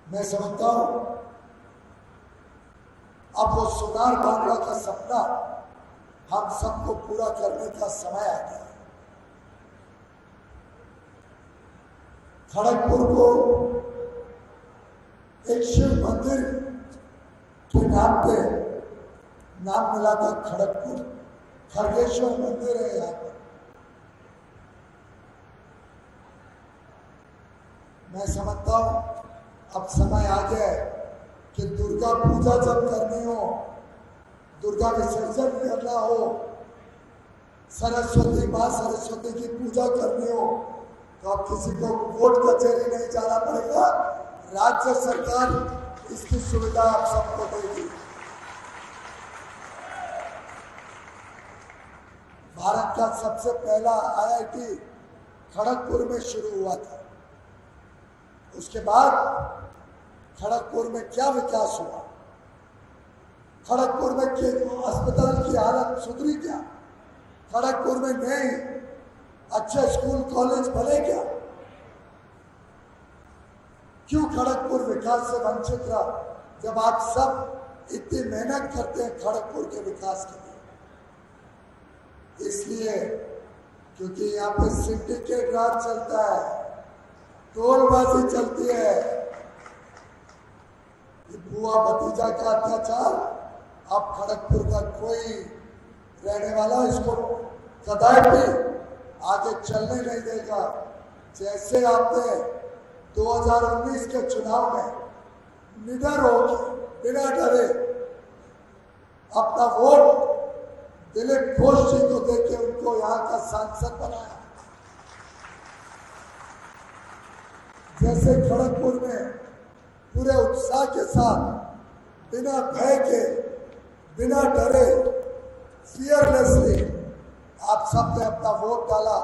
मैं समझता हूं अब वो सोनार बांग्ला का सपना हम सबको पूरा करने का समय आ गया है। खड़गपुर को एक शिव मंदिर के नाम पे नाम मिला था खड़गपुर। खड़गेश्वर मंदिर है यहाँ पर। मैं समझता हूं अब समय आ गया है कि दुर्गा पूजा जब करनी हो, दुर्गा विसर्जन करना हो, सरस्वती माँ सरस्वती की पूजा करनी हो, तो अब किसी को कोर्ट कचहरी नहीं जाना पड़ेगा। राज्य सरकार इसकी सुविधा आप सबको देगी। भारत का सबसे पहला IIT खड़गपुर में शुरू हुआ था। उसके बाद खड़गपुर में क्या विकास हुआ? खड़गपुर में अस्पताल की हालत सुधरी क्या? खड़गपुर में नए अच्छे स्कूल कॉलेज बने क्या? क्यों खड़गपुर विकास से वंचित रहा जब आप सब इतनी मेहनत करते हैं खड़गपुर के विकास के लिए? इसलिए क्योंकि यहाँ पे सिंडिकेट राज चलता है, टोलबाजी चलती है। बुआ भतीजा का अत्याचार अब खड़गपुर का कोई रहने वाला इसको कदापि आगे चलने नहीं देगा। जैसे आपने 2019 के चुनाव में निडर होकर बिना डरे अपना वोट दिलीप घोष जी को देके उनको यहाँ का सांसद बनाया, जैसे खड़गपुर में पूरे उत्साह के साथ बिना भय के बिना डरे फियरलेसली आप सबने अपना वोट डाला।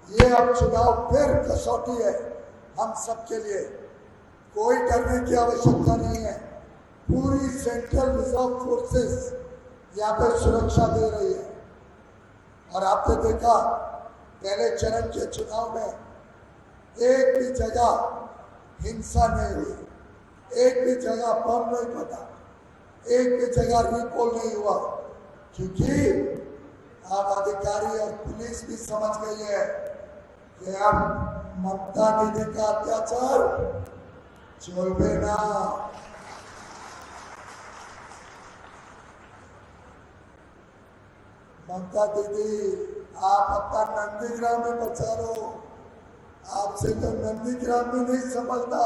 ये अब चुनाव फिर कसौटी है हम सबके लिए। कोई डरने की आवश्यकता नहीं है। पूरी सेंट्रल रिजर्व फोर्सेस यहाँ पे सुरक्षा दे रही है। और आपने देखा पहले चरण के चुनाव में एक भी जगह हिंसा नहीं हुई, एक भी जगह बम नहीं फटा, एक भी जगह रिपोल नहीं हुआ, क्योंकि अब अधिकारी और पुलिस भी समझ गई है कि अब ममता दीदी का अत्याचार छोड़े ना। ममता दीदी आप अपना नंदीग्राम में बचा लो। आपसे तो नंदीग्राम में नहीं संभलता,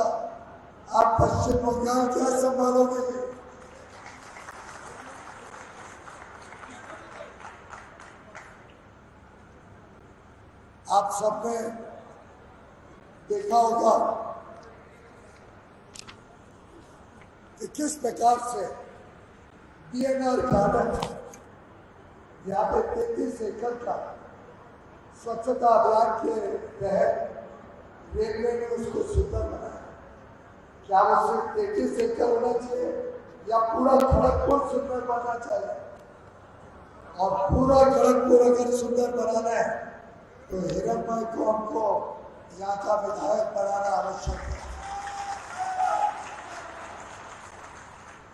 आप पश्चिम बंगाल क्या संभालोगे? आप सबने देखा होगा कि किस प्रकार से DNR गार्डन, यहाँ पे 33 एकड़ का स्वच्छता अभियान के तहत रेलवे ने उसको सुंदर बनाया। क्या वो सिर्फ 33 एकड़ होना चाहिए या पूरा खड़गपुर सुंदर बनना चाहिए? और पूरा खड़गपुर अगर सुंदर बनाना है तो हिरणमय को हमको यहाँ का विधायक बनाना आवश्यक है।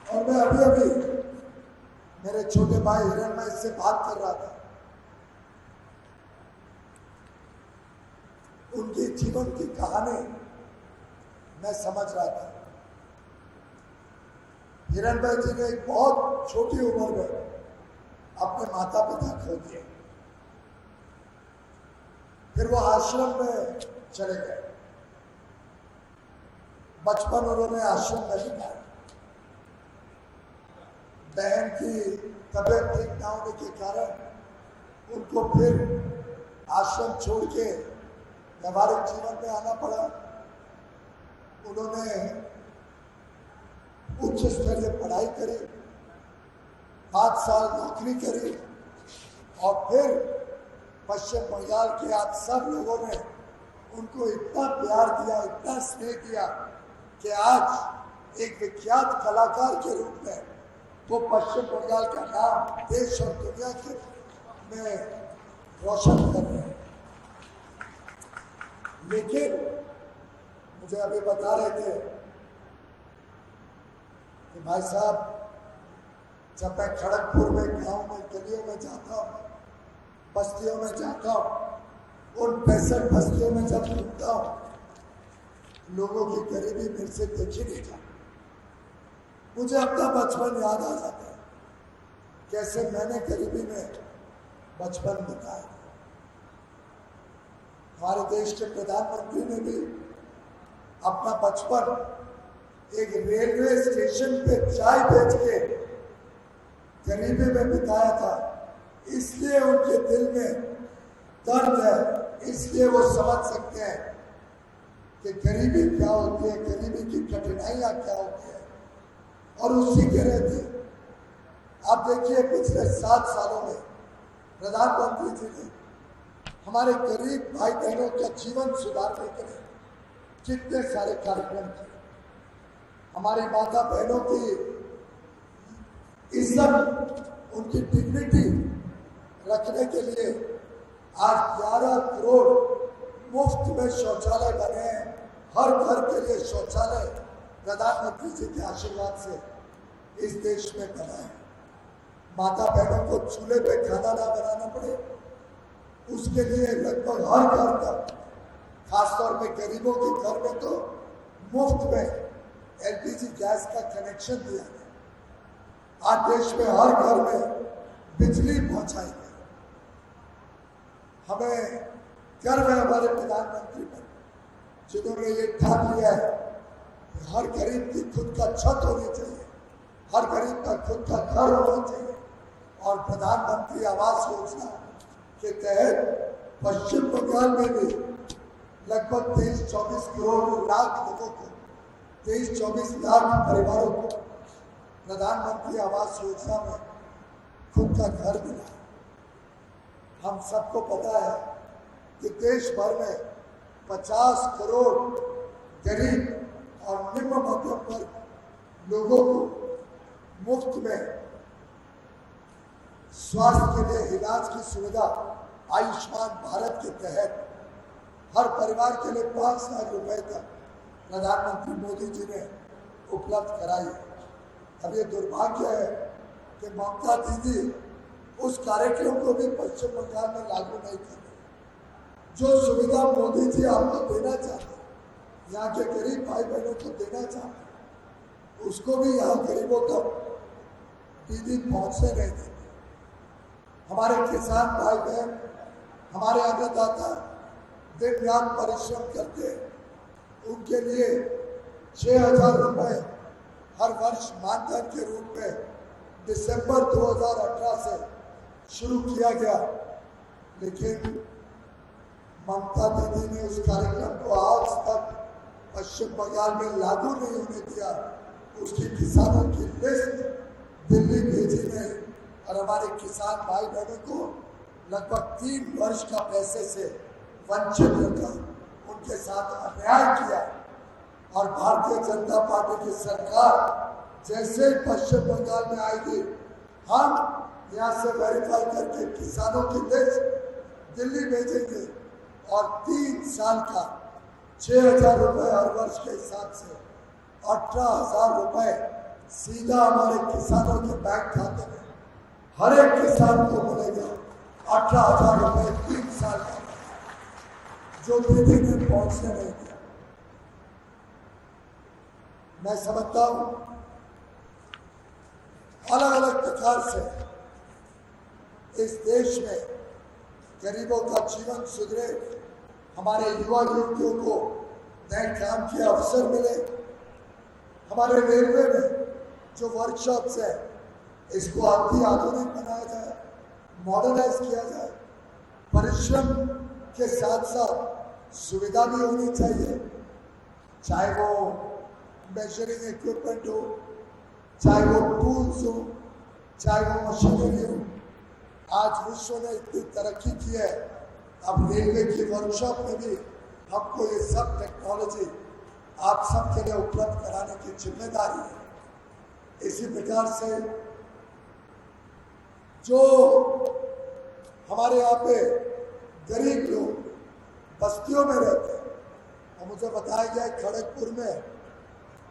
और मैं अभी मेरे छोटे भाई हिरणमय से बात कर रहा था, उनकी जीवन की कहानी मैं समझ रहा था। हिरणमय जी ने एक बहुत छोटी उम्र में अपने माता पिता खो दिए, फिर वो आश्रम में चले गए। बचपन उन्होंने आश्रम में बिताया। बहन की तबीयत ठीक न होने के कारण उनको फिर आश्रम छोड़ के व्यवहारिक जीवन में आना पड़ा। उन्होंने उच्च स्तरीय पढ़ाई करी, 5 साल नौकरी करी और फिर पश्चिम बंगाल के आप सब लोगों ने उनको इतना प्यार दिया, इतना स्नेह दिया कि आज एक विख्यात कलाकार के रूप में वो पश्चिम बंगाल का नाम देश और दुनिया के में रोशन कर रहे हैं। लेकिन मुझे अभी बता रहे थे कि भाई साहब, जब मैं खड़गपुर में गांव में गलियों में जाता हूँ, बस्तियों में जाता हूँ, उन 65 बस्तियों में जब घूमता हूँ, लोगों की गरीबी मेरे से देखी नहीं जाती। मुझे अपना बचपन याद आ जाता है, कैसे मैंने गरीबी में बचपन बिताया। हमारे देश के प्रधानमंत्री ने भी अपना बचपन एक रेलवे स्टेशन पे चाय बेच के गरीबी में बिताया था। इसलिए उनके दिल में दर्द है, इसलिए वो समझ सकते हैं कि गरीबी क्या होती है, गरीबी की कठिनाइयां क्या होती है, और उसी के रहते। आप देखिए, पिछले 7 सालों में प्रधानमंत्री जी ने हमारे गरीब भाई बहनों का जीवन सुधारने के लिए कितने सारे कार्यक्रम किए। हमारी माता बहनों की इज्जत, उनकी डिग्निटी रखने के लिए आज 11 करोड़ मुफ्त में शौचालय बने हैं। हर घर के लिए शौचालय प्रधानमंत्री जी के आशीर्वाद से इस देश में बना है। माता बहनों को चूल्हे पे खाना ना बनाना पड़े, उसके लिए लगभग हर घर तक, खासतौर पे गरीबों के घर में तो मुफ्त में LPG गैस का कनेक्शन दिया गया। आज देश में हर घर में बिजली पहुंचाई गई। हमें गर्व है हमारे प्रधानमंत्री पर, जिन्होंने ये ठान लिया है कि हर गरीब की खुद का छत होनी चाहिए, हर गरीब का खुद का घर होना चाहिए। और प्रधानमंत्री आवास योजना के तहत पश्चिम बंगाल में भी लगभग 23-24 करोड़ लाख लोगों को, 23-24 लाख परिवारों को प्रधानमंत्री आवास योजना में खुद का घर मिला। हम सबको पता है कि देश भर में 50 करोड़ गरीब और निम्न मध्यम वर्ग लोगों को मुफ्त में स्वास्थ्य के लिए इलाज की सुविधा आयुष्मान भारत के तहत हर परिवार के लिए 5 लाख रुपए तक प्रधानमंत्री मोदी जी ने उपलब्ध कराई। अब ये दुर्भाग्य है कि ममता दीदी उस कार्यक्रम को भी पश्चिम बंगाल में लागू नहीं कर रही। जो सुविधा मोदी जी आपको देना चाहते, यहाँ के गरीब भाई बहनों को देना चाहते, उसको भी यहाँ गरीबों तक दीदी पहुँचने नहीं देती। हमारे किसान भाई बहन, हमारे अन्नदाता दिन रात परिश्रम करते हैं, उनके लिए 6,000 रुपए हर वर्ष मानधन के रूप में दिसंबर 2018 से शुरू किया गया। लेकिन ममता दीदी ने उस कार्यक्रम को आज तक पश्चिम बंगाल में लागू नहीं होने दिया। उसकी किसानों की लिस्ट दिल्ली भेजने और हमारे किसान भाई बहनों को लगभग 3 वर्ष का पैसे से वंचित रखा, उनके साथ अन्याय किया। और भारतीय जनता पार्टी की सरकार जैसे ही पश्चिम बंगाल में आएगी, हम यहाँ से वेरीफाई करके किसानों की लिस्ट दिल्ली भेजेंगे और 3 साल का 6,000 रुपये हर वर्ष के हिसाब से 18,000 रुपये सीधा हमारे किसानों के बैंक खाते में हर एक किसान को मिलेगा। 18,000 रुपये 3 साल का, जो दीदी ने पहुंचने नहीं दिया। मैं समझता हूं अलग अलग प्रकार से इस देश में गरीबों का जीवन सुधरे, हमारे युवा युवतियों को नए काम के अवसर मिले, हमारे रेलवे में जो वर्कशॉप्स है इसको अति आधुनिक बनाया जाए, मॉडर्नाइज किया जाए। परिश्रम के साथ साथ सुविधा भी होनी चाहिए, चाहे वो मेजरिंग इक्विपमेंट हो, चाहे वो टूल्स हो, चाहे वो मशीनरी हो। आज विश्व ने इतनी तरक्की की है, अब रेलवे की वर्कशॉप में भी हमको ये सब टेक्नोलॉजी आप सबके लिए उपलब्ध कराने की जिम्मेदारी है। इसी प्रकार से जो हमारे यहाँ पे गरीब लोग बस्तियों में रहते हैं, और मुझे बताया गया खड़गपुर में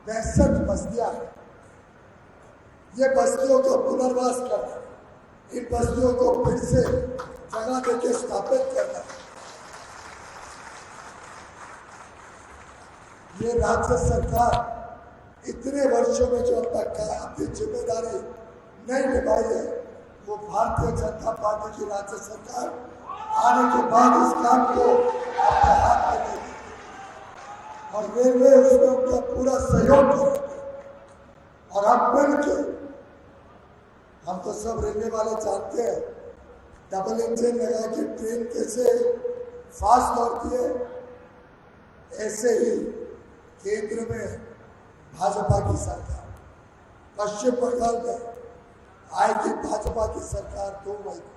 65 बस्तियां हैं। ये बस्तियों का पुनर्वास करना, इन बस्तियों को फिर से जगह देके स्थापित करना, ये राज्य सरकार इतने वर्षों में जो अब तक अपनी जिम्मेदारी नहीं निभाई है, वो भारतीय जनता पार्टी की राज्य सरकार आने के बाद इस काम को अपने हाथ में लेगी और रेलवे उसमें उनका पूरा सहयोग करेंगे। और हम मिलकर, हम तो सब रेलवे वाले जानते हैं डबल इंजन लगा के ट्रेन कैसे फास्ट दौड़ती है, ऐसे ही केंद्र में भाजपा की सरकार, पश्चिम बंगाल में आएगी भाजपा की सरकार 2 मई को।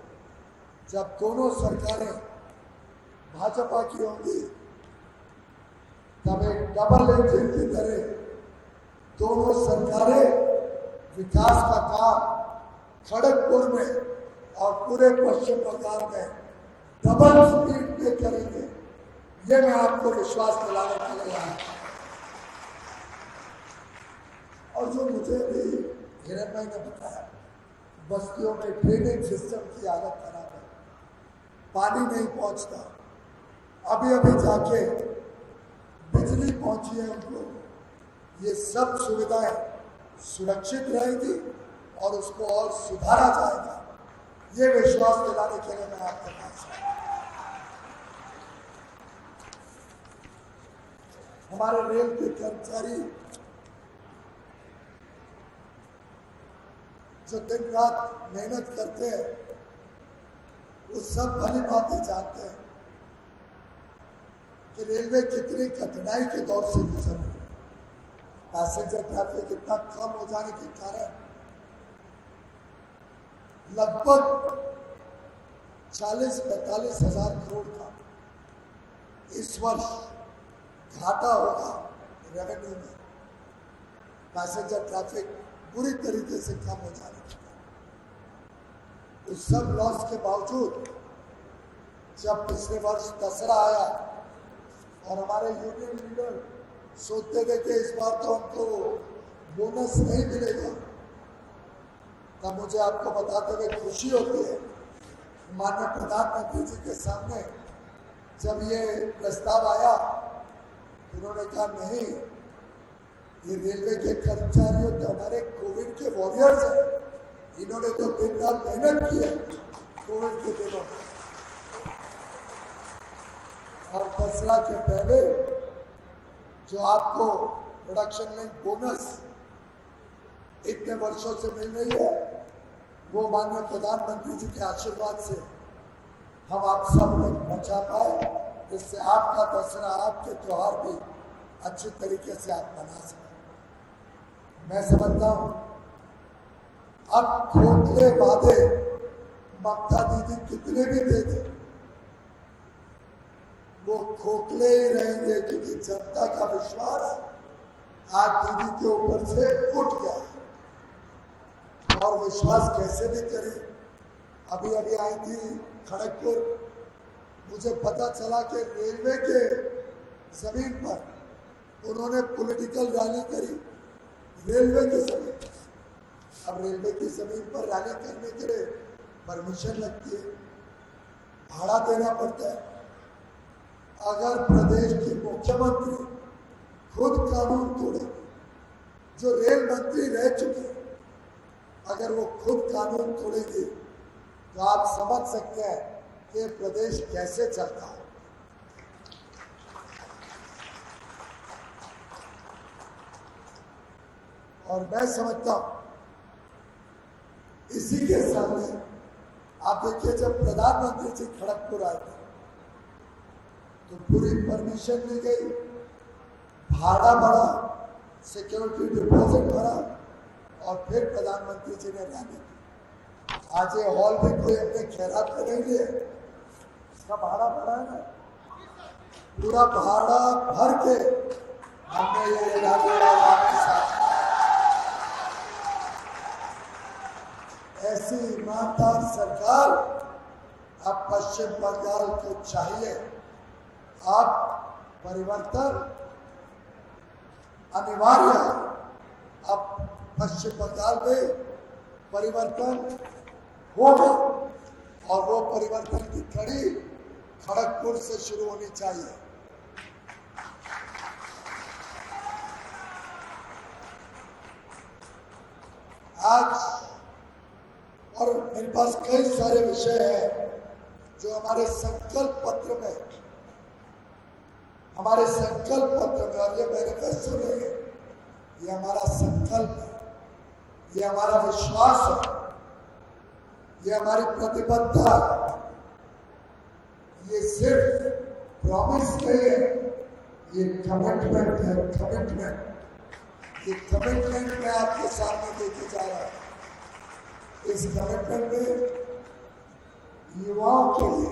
जब दोनों सरकारें भाजपा की होंगी तब एक डबल इंजन की तरह दोनों सरकारें विकास का काम खड़गपुर में और पूरे पश्चिम बंगाल में डबल स्पीड पे करेंगे। ये मैं आपको विश्वास दिलाने के लिए आया। और जो मुझे भी हिरण भाई ने बताया, बस्तियों में ड्रेनेज सिस्टम की हालत खराब है, पानी नहीं पहुंचता। अभी अभी जाके बिजली पहुंची है उनको। ये सब सुविधाएं सुरक्षित रहेंगी और उसको और सुधारा जाएगा, ये विश्वास दिलाने के लिए मैं आपके पास हूं। हमारे रेल के कर्मचारी जो दिन रात मेहनत करते हैं, वो सब भली बातें जानते हैं कि रेलवे कितनी कठिनाई के दौर से गुजर रही है। पैसेंजर ट्रैफिक इतना कम हो जाने के कारण लगभग 40-45 हजार करोड़ का इस वर्ष घाटा होगा रेवेन्यू में। पैसेंजर ट्रैफिक पूरी तरीके से कम हो जाने के बाद, उस सब लॉस के बावजूद जब पिछले वर्ष दशहरा आया और हमारे यूनियन लीडर सोचते थे कि इस बार तो हमको बोनस नहीं मिलेगा, तब मुझे आपको बताते हुए खुशी होती है, माननीय प्रधानमंत्री जी के सामने जब ये प्रस्ताव आया, उन्होंने कहा नहीं, ये रेलवे के कर्मचारियों तो हमारे कोविड के वॉरियर्स हैं, इन्होंने तो दिन रात मेहनत की है कोविड के दिनों में। और दशहरा के पहले जो आपको प्रोडक्शन लिंक बोनस इतने वर्षों से मिल रही है, वो माननीय प्रधानमंत्री जी के आशीर्वाद से हम आप सब लोग बचा पाए, जिससे आपका दशहरा, आपके त्योहार भी अच्छे तरीके से आप मना सकें। मैं समझता हूँ अब खोखले वादे ममता दीदी कितने भी दे दे, वो खोखले ही रहेंगे, क्योंकि जनता का विश्वास आज दीदी के ऊपर से उठ गया। और विश्वास कैसे भी करें। अभी अभी आई थी खड़गपुर, मुझे पता चला कि रेलवे के जमीन पर उन्होंने पॉलिटिकल रैली करी, रेलवे की जमीन पर। अब रेलवे की जमीन पर रैली करने के लिए परमिशन लगती है, भाड़ा देना पड़ता है। अगर प्रदेश की मुख्यमंत्री खुद कानून तोड़े, जो रेल मंत्री रह चुके, अगर वो खुद कानून तोड़ेंगे तो आप समझ सकते हैं कि प्रदेश कैसे चलता है। और मैं समझता हूं इसी के सामने आप देखिए, जब प्रधानमंत्री जी खड़गपुर आए थे तो पूरी परमिशन ली गई, भाड़ा बढ़ा, सिक्योरिटी डिपॉजिट भरा और फिर प्रधानमंत्री जी ने रैली की। आज ये हॉल में कोई अपने खैरात में नहीं लिए, इसका भाड़ा बढ़ा है ना, पूरा भाड़ा भर के हमने ये रैली आपके साथ। ऐसी ईमानदार सरकार अब पश्चिम बंगाल को चाहिए। अब परिवर्तन अनिवार्य है। अब पश्चिम बंगाल में परिवर्तन होगा और वो परिवर्तन की कड़ी खड़गपुर से शुरू होनी चाहिए। आज और मेरे पास कई सारे विषय हैं जो हमारे संकल्प पत्र में, और ये मैनिफेस्टो नहीं है, ये हमारा संकल्प है, ये हमारा विश्वास है, ये हमारी प्रतिबद्धता है। ये सिर्फ प्रॉमिस नहीं है, ये कमिटमेंट है। ये कमिटमेंट मैं आपके सामने देके जा रहा हूं। इस कमिटमेंट में युवाओं के लिए,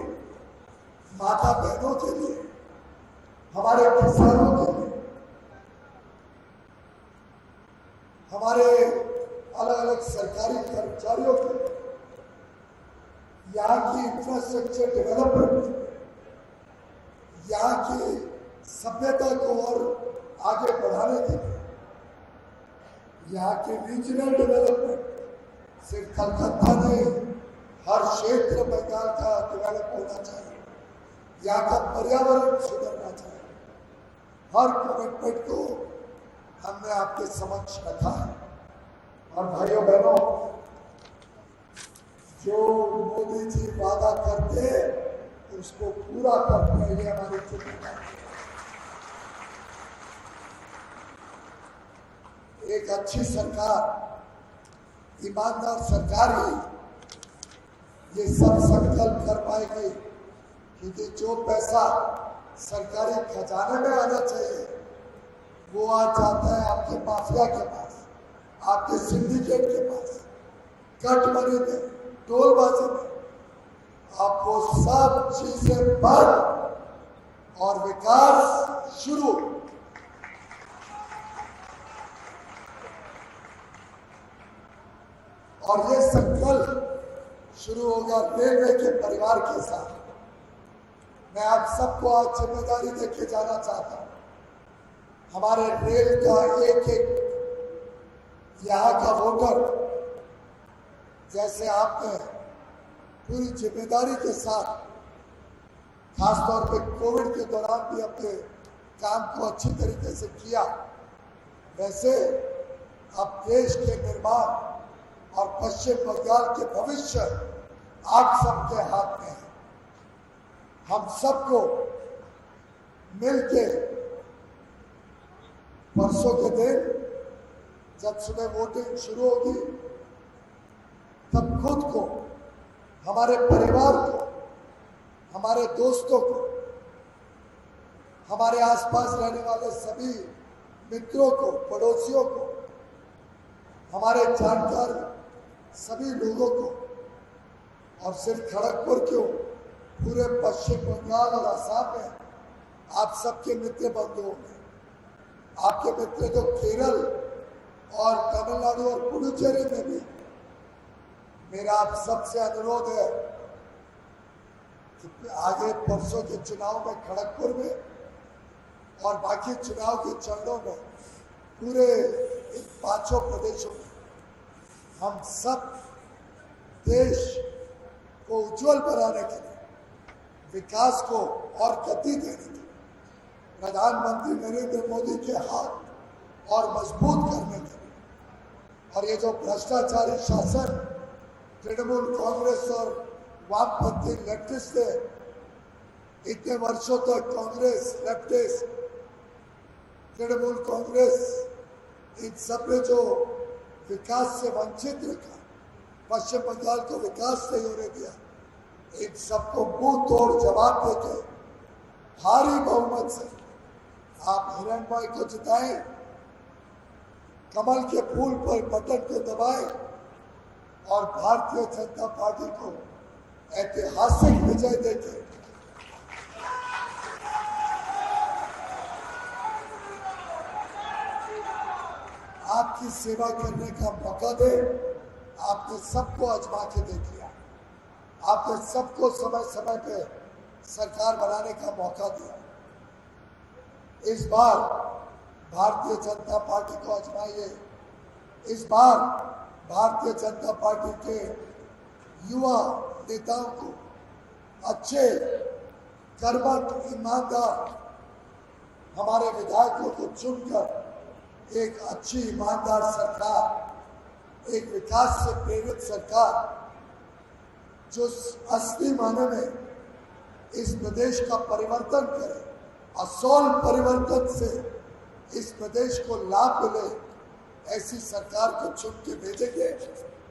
माता बहनों के लिए, हमारे किसानों के लिए, हमारे अलग अलग सरकारी कर्मचारियों के लिए, यहाँ की इंफ्रास्ट्रक्चर डेवलपमेंट, यहाँ की सभ्यता को और आगे बढ़ाने के लिए, यहाँ की रीजनल डेवलपमेंट, सिर्फ कलकत्ता नहीं, हर क्षेत्र बंगाल का डेवलप होना चाहिए, यहाँ का पर्यावरण सुधरना चाहिए। हर कमिटमेंट को हमने आपके समक्ष रखा है। और भाइयों बहनों, जो मोदी जी वादा करते हैं उसको पूरा करते हैं, ये हमारी जिम्मेदारी है। एक अच्छी सरकार, ईमानदार सरकार ही ये सब संकल्प कर पाएगी, क्योंकि जो पैसा सरकारी खजाने में आना चाहिए वो आ जाता है आपके माफिया के पास, आपके सिंडिकेट के पास, कट मनी में, टोलबाजी में। अब वो सब चीजें बंद और विकास शुरू। और ये संकल्प शुरू होगा रेलवे के परिवार के साथ। मैं आप सबको आज जिम्मेदारी देके जाना चाहता हूं। हमारे रेल का एक यहाँ का वोटर, जैसे आपने पूरी जिम्मेदारी के साथ खासतौर पे कोविड के दौरान भी अपने काम को अच्छी तरीके से किया, वैसे अब देश के निर्माण और पश्चिम बंगाल के भविष्य आप सबके हाथ में है। हम सबको मिलके परसों के दिन जब सुबह वोटिंग शुरू होगी, तब खुद को, हमारे परिवार को, हमारे दोस्तों को, हमारे आसपास रहने वाले सभी मित्रों को, पड़ोसियों को, हमारे जानकार सभी लोगों को, और सिर्फ खड़गपुर क्यों, पूरे पश्चिम बंगाल और असम में आप सबके मित्र बंधुओं में, आपके मित्र तो केरल और तमिलनाडु और पुडुचेरी में भी, मेरा आप सबसे अनुरोध है कि आगे परसों के चुनाव में खड़गपुर में और बाकी चुनाव के चरणों में पूरे इन 5 प्रदेशों में हम सब देश को उज्जवल बनाने के लिए, विकास को और गति देने के लिए, प्रधानमंत्री नरेंद्र मोदी के हाथ और मजबूत करने के लिए, और ये जो भ्रष्टाचारी शासन तृणमूल कांग्रेस और वामपंथी लेफ्टिस्ट ने इतने वर्षों तक कांग्रेस, लेफ्टिस्ट, तृणमूल कांग्रेस, इन सब ने जो विकास से वंचित रखा, पश्चिम बंगाल को विकास नहीं होने दिया, इन सबको मुंह तोड़ जवाब देके भारी बहुमत से आप हिरणमय को जिताएं, कमल के फूल पर बटन को दबाएं और भारतीय जनता पार्टी को ऐतिहासिक विजय देके आपकी सेवा करने का मौका दे। आपने सबको आजमा के देख लिया, आपने सबको समय समय पे सरकार बनाने का मौका दिया। इस बार भारतीय जनता पार्टी को आजमाइए। इस बार भारतीय जनता पार्टी के युवा नेताओं को, अच्छे कर्मठ ईमानदार हमारे विधायकों को चुनकर एक अच्छी ईमानदार सरकार, एक विकास से प्रेरित सरकार जो असली मायने में इस प्रदेश का परिवर्तन करे, असौल परिवर्तन से इस प्रदेश को लाभ मिले, ऐसी सरकार को चुन के भेजेंगे।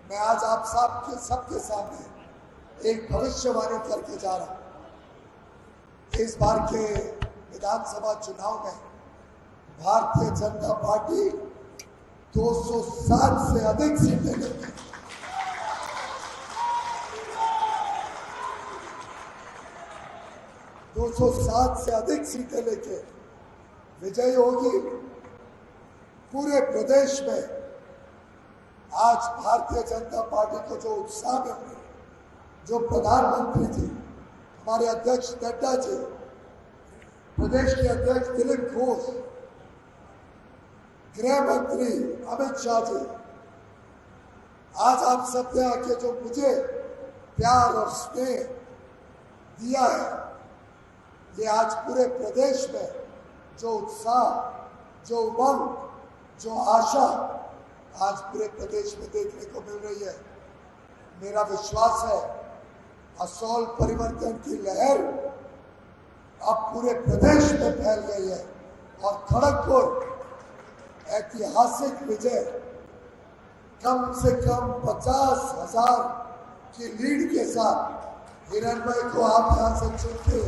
मैं आज आप सबके सामने एक भविष्यवाणी करके जा रहा हूं। इस बार के विधानसभा चुनाव में भारतीय जनता पार्टी 260 से अधिक सीटें लेगी। 260 से अधिक सीटें लेके विजयी होगी। पूरे प्रदेश में आज भारतीय जनता पार्टी को जो उत्साह मिल रहा है, जो प्रधानमंत्री जी, हमारे अध्यक्ष नड्डा जी, प्रदेश के अध्यक्ष दिलीप घोष, गृह मंत्री अमित शाह जी, आज आप सबने आके जो मुझे प्यार और स्नेह दिया है, ये आज पूरे प्रदेश में जो उत्साह, जो उमंग, जो आशा आज पूरे प्रदेश में देखने को मिल रही है। मेरा विश्वास है असौल परिवर्तन की लहर अब पूरे प्रदेश में फैल गई है और खड़गपुर ऐतिहासिक विजय, कम से कम 50,000 की लीड के साथ हिरणमय को आप यहां से चुन के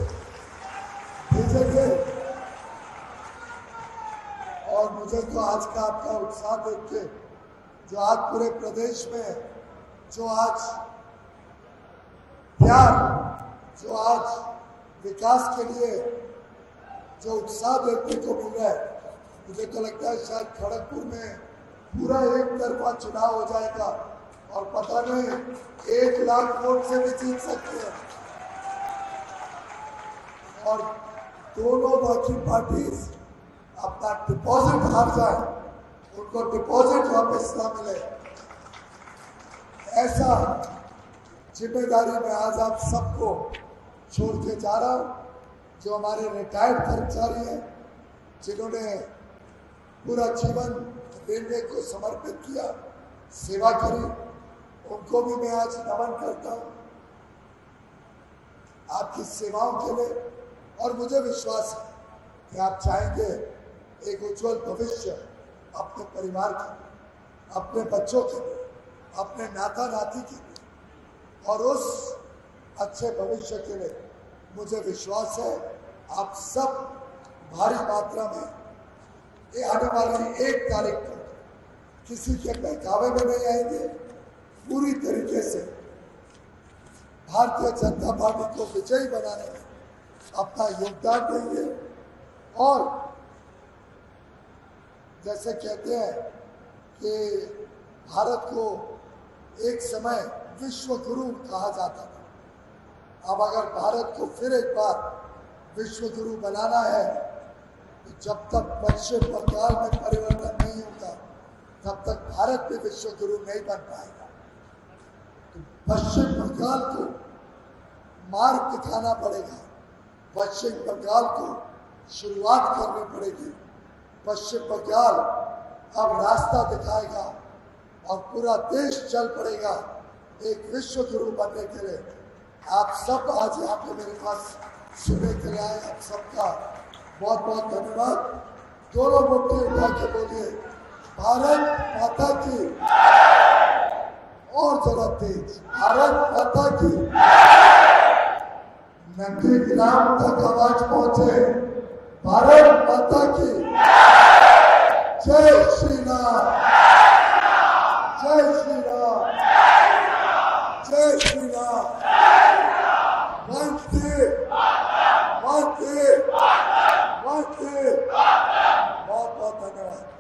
भेजेंगे। और मुझे तो आज का आपका उत्साह देख के, जो आज पूरे प्रदेश में, जो आज प्यार, जो आज विकास के लिए जो उत्साह देखने को मिल रहा है, मुझे तो लगता है शायद खड़गपुर में पूरा एक तरफा चुनाव हो जाएगा और पता नहीं 1 लाख वोट से भी जीत सकते हैं। और दोनों बाकी पार्टीज अपना डिपॉजिट हार जाए, उनको डिपॉजिट वापस ना मिले, ऐसा जिम्मेदारी मैं आज आप सबको छोड़ के जा रहा हूं। जो हमारे रिटायर्ड कर्मचारी हैं, जिन्होंने पूरा जीवन रेलवे को समर्पित किया, सेवा करी, उनको भी मैं आज नमन करता हूं आपकी सेवाओं के लिए। और मुझे विश्वास है कि आप चाहेंगे एक उज्जवल भविष्य अपने परिवार के लिए, अपने बच्चों के लिए, अपने नाता नाती के लिए, और उस अच्छे भविष्य के लिए मुझे विश्वास है आप सब भारी मात्रा में आने वाली 1 तारीख को किसी के बहकावे में नहीं आएंगे, पूरी तरीके से भारतीय जनता पार्टी को विजयी बनाने में अपना योगदान देंगे। और जैसे कहते हैं कि भारत को एक समय विश्व गुरु कहा जाता था, अब अगर भारत को फिर एक बार विश्व गुरु बनाना है तो जब तक पश्चिम बंगाल में परिवर्तन नहीं होगा तब तक भारत भी विश्व गुरु नहीं बन पाएगा। तो पश्चिम बंगाल को मार्ग दिखाना पड़ेगा, पश्चिम बंगाल को शुरुआत करनी पड़ेगी। पश्चिम बंगाल अब रास्ता दिखाएगा और पूरा देश चल पड़ेगा एक विश्व गुरु बनने के लिए। आप सब आज यहाँ पे मेरे पास सुनने के लिए आए, आप सबका बहुत बहुत धन्यवाद। दोनों मुट्ठी उठा के बोलिए भारत माता की, और जरा तेज, भारत माता की। नंगे ग्राम तक आवाज पहुंचे, भारत माता की। जय श्री राम, जय श्री राम, जय श्री राम। वंदे वंदे वंदे। बहुत बहुत धन्यवाद।